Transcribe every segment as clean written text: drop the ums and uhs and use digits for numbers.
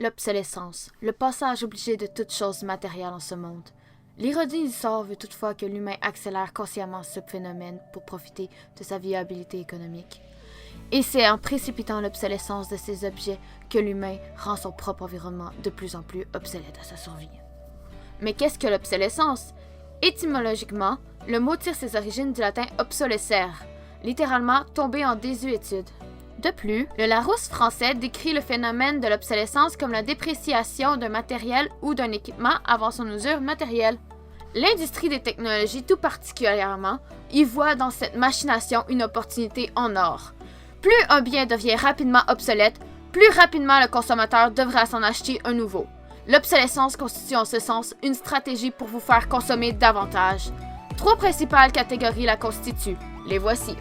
L'obsolescence, le passage obligé de toute chose matérielle en ce monde. L'ironie du sort veut toutefois que l'humain accélère consciemment ce phénomène pour profiter de sa viabilité économique. Et c'est en précipitant l'obsolescence de ces objets que l'humain rend son propre environnement de plus en plus obsolète à sa survie. Mais qu'est-ce que l'obsolescence? Étymologiquement, le mot tire ses origines du latin obsolescere, littéralement tomber en désuétude. De plus, le Larousse français décrit le phénomène de l'obsolescence comme la dépréciation d'un matériel ou d'un équipement avant son usure matérielle. L'industrie des technologies tout particulièrement y voit dans cette machination une opportunité en or. Plus un bien devient rapidement obsolète, plus rapidement le consommateur devra s'en acheter un nouveau. L'obsolescence constitue en ce sens une stratégie pour vous faire consommer davantage. 3 principales catégories la constituent. Les voici.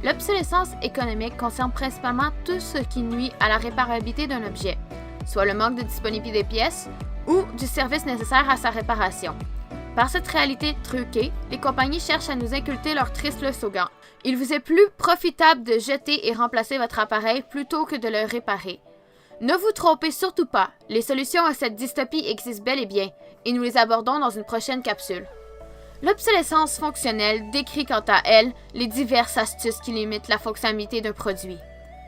L'obsolescence économique concerne principalement tout ce qui nuit à la réparabilité d'un objet, soit le manque de disponibilité des pièces ou du service nécessaire à sa réparation. Par cette réalité truquée, les compagnies cherchent à nous inculter leur triste slogan. Il vous est plus profitable de jeter et remplacer votre appareil plutôt que de le réparer. Ne vous trompez surtout pas, les solutions à cette dystopie existent bel et bien, et nous les abordons dans une prochaine capsule. L'obsolescence fonctionnelle décrit quant à elle les diverses astuces qui limitent la fonctionnalité d'un produit.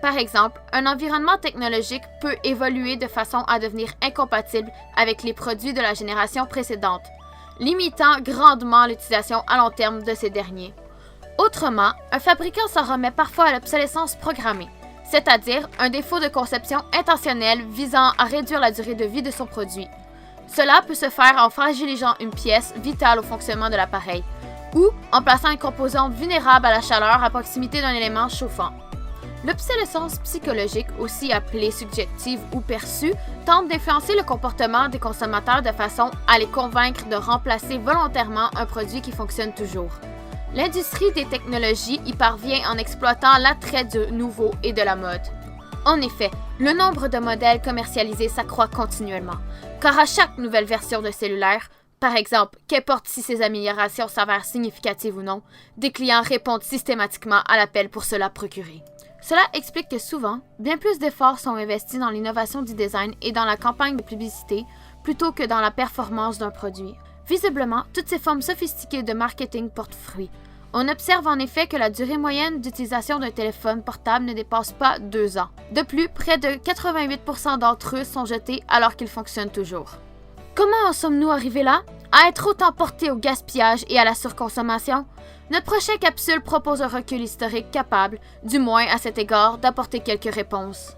Par exemple, un environnement technologique peut évoluer de façon à devenir incompatible avec les produits de la génération précédente, limitant grandement l'utilisation à long terme de ces derniers. Autrement, un fabricant s'en remet parfois à l'obsolescence programmée, c'est-à-dire un défaut de conception intentionnel visant à réduire la durée de vie de son produit. Cela peut se faire en fragilisant une pièce vitale au fonctionnement de l'appareil ou en plaçant une composante vulnérable à la chaleur à proximité d'un élément chauffant. L'obsolescence psychologique, aussi appelée subjective ou perçue, tente d'influencer le comportement des consommateurs de façon à les convaincre de remplacer volontairement un produit qui fonctionne toujours. L'industrie des technologies y parvient en exploitant l'attrait du nouveau et de la mode. En effet, le nombre de modèles commercialisés s'accroît continuellement, car à chaque nouvelle version de cellulaire, par exemple, qu'importe si ces améliorations s'avèrent significatives ou non, des clients répondent systématiquement à l'appel pour se la procurer. Cela explique que souvent, bien plus d'efforts sont investis dans l'innovation du design et dans la campagne de publicité plutôt que dans la performance d'un produit. Visiblement, toutes ces formes sophistiquées de marketing portent fruit. On observe en effet que la durée moyenne d'utilisation d'un téléphone portable ne dépasse pas 2 ans. De plus, près de 88% d'entre eux sont jetés alors qu'ils fonctionnent toujours. Comment en sommes-nous arrivés là? À être autant portés au gaspillage et à la surconsommation? Notre prochaine capsule propose un recul historique capable, du moins à cet égard, d'apporter quelques réponses.